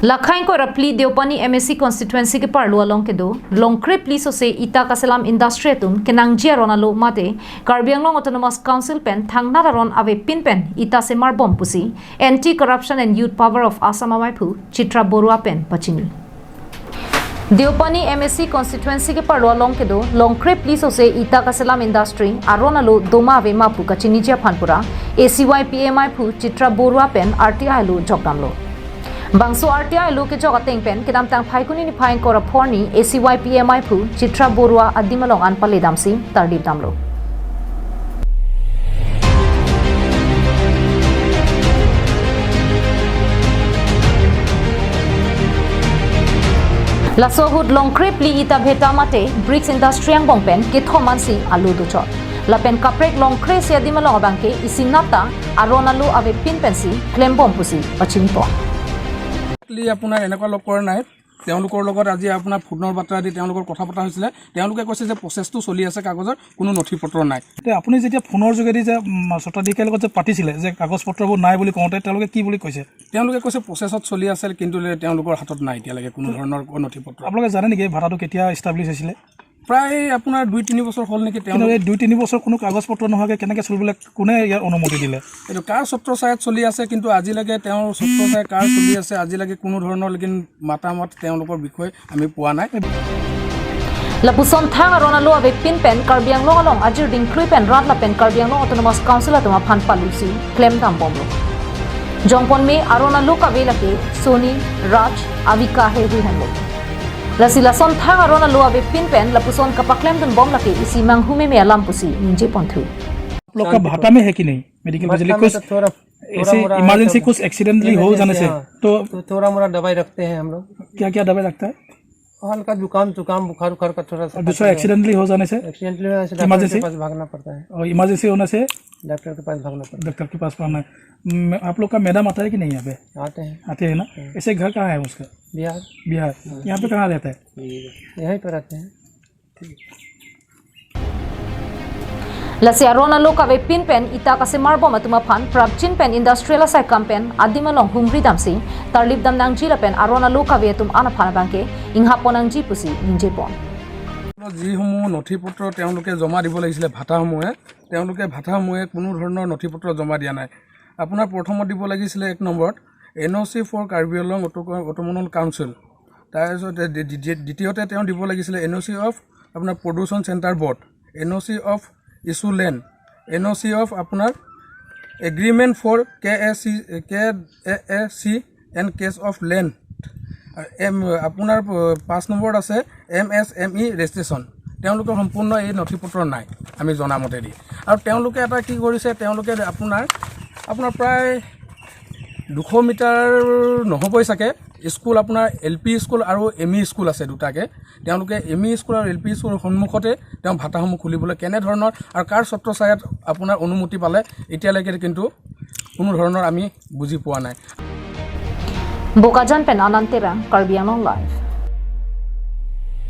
Lakhain ko rapli Deopani MSC constituency ke parlu along ke do longkre police se ita kaselam industry tum kenang jiaron alo mate Karbianglong Autonomous Council pen thangna ron avepin pen ita se mar bom pusi anti corruption and youth power of Assam Maipu Chitra Borua pen pachini Deopani MSC constituency ke parlu along ke do longkre police se ita kaselam industry aron alo doma ave mapu kachini jia phanpura ACY PMI pu Chitra Borua pen RTI lo jogdamlo Bangso RTI lo ke joga tengpen kedam tang phaikuni ni phain kora phorni ACY PMI phu Chitra Borua adimalong an pale damsi tardip damlo Lasohud longkrep li ita bheta mate bricks industry ang bongpen ke thomansi alu du chot lapen kaprek longkre se adimalong bangke isinata aronalu avepin pensi klem bompusi pachini po আপোনাৰ এনেকুৱা লগ কৰা নাই তেওঁলোকৰ লগত আজি আপোনাৰ ফোনৰ বাৰ্তা দি তেওঁলোকৰ কথা পতা হৈছিল তেওঁলোকে কৈছে যে প্ৰচেছটো চলি আছে কাগজৰ কোনো নথিপত্ৰ নাই আপুনি যেতিয়া ফোনৰ যোগেদি যে স্বত্বাধিকাৰীৰ লগত যে পাতিছিলে যে কাগজ পত্ৰবোৰ নাই বুলি কওঁতে তেওঁলোকে কি বুলি কৈছে তেওঁলোকে কৈছে প্ৰচেছত চলি আছে কিন্তু তেওঁলোকৰ হাতত নাই এতিয়ালৈকে কোনো ধৰণৰ নথিপত্ৰ আপোনালোকে জানে নেকি ভাড়াটো কেতিয়া এষ্টাব্লিছ হৈছিলে প্ৰায় আপোনাৰ 2-3 বছৰ হ'ল নেকি কিন্তু এই 2-3 বছৰ কোনো কাগজ পত্ৰ নোহোৱাকৈ কেনেকৈ চলিবলৈ কোনে ইয়াৰ অনুমতি দিলে এইটো কাৰ ছত্ৰছায়াত চলি আছে কিন্তু আজিলৈকে তেওঁৰ ছত্ৰছায়াত কাৰ চলি আছে আজিলৈকে কোনো ধৰণৰ লেকিন মাতামত তেওঁলোকৰ বিষয়ে আমি পোৱা নাই Lapuson thang aronalu avepin pen Karbianglong along ajir dingkrui pen rat la pen Karbianglong Autonomous Council atuma phan palusi claim dam bomlo Jongpon me aronalu kavela ke Soni Raj Avika he hui hanlo Lasila son thang aronalu avepin pen lapuson kapaklem dun bom lake isi manghume me alam pusi ninje ponthu लोग का भाटा में है कि नहीं medical facility कुछ ऐसे emergency कुछ एक्सीडेंटली हो जाने से तो थोड़ा मोड़ा दवाई रखते हैं हम लोग क्या क्या दवाई रखता है हल्का जुकाम बुखार उखार का थोड़ा सा दूसरा एक्सीडेंटली हो जाने से डॉक्टर के पास भागना पड़ता है और इमरजेंसी होने से डॉक्टर के पास भागना पड़ता है डॉक्टर के पास भागना है आप लोग का मैडम आता है कि नहीं यहाँ पे आते हैं ना ऐसे घर कहाँ है उसका बिहार यहाँ पे कहाँ रहता है यहीं पर रहते हैं Lasi aronalu kavepin pen ita kase marbo matuma phan prabchin pen industrial asai campaign adimalong hungri damsi tarlip dam nangji la pen aronalu kavetum ana phana banke ingha ponangji pusi ninje pon যি সমূহ নথিপত্ৰ তেওঁলোকে জমা দিব লাগিছিল তেওঁলোকে ভাটাসমূহে কোনো ধৰণৰ নথিপত্ৰ জমা দিয়া নাই আপোনাৰ প্ৰথমত দিব লাগিছিল 1 নম্বৰত NOC for Karbi Anglong autonomous council তাৰপিছত দ্বিতীয়তে তেওঁ দিব লাগিছিল NOC অফ আপোনাৰ production centre board NOC of issue land NOC of আপোনাৰ agreement for KAC and case of land আপোনাৰ 5 নম্বৰত আছে MSME ৰেজিষ্ট্ৰেশ্যন তেওঁলোকৰ সম্পূৰ্ণ এই নথিপত্ৰ নাই আমি জনামতে দি আৰু তেওঁলোকে এটা কি কৰিছে তেওঁলোকে আপোনাৰ প্ৰায় 200 মিটাৰ নহবই চাগে স্কুল আপোনাৰ LP স্কুল আৰু ME স্কুল আছে দুটাকে তেওঁলোকে ME স্কুল আৰু LP স্কুলৰ সন্মুখতে তেওঁ ভাটাসমূহ খুলিবলৈ কেনে ধৰণৰ আৰু কাৰ ছত্ৰছায়াত আপোনাৰ অনুমতি পালে এতিয়ালৈকে কিন্তু কোনো ধৰণৰ আমি বুজি পোৱা নাই Bokajan pen anantera Karbianglong live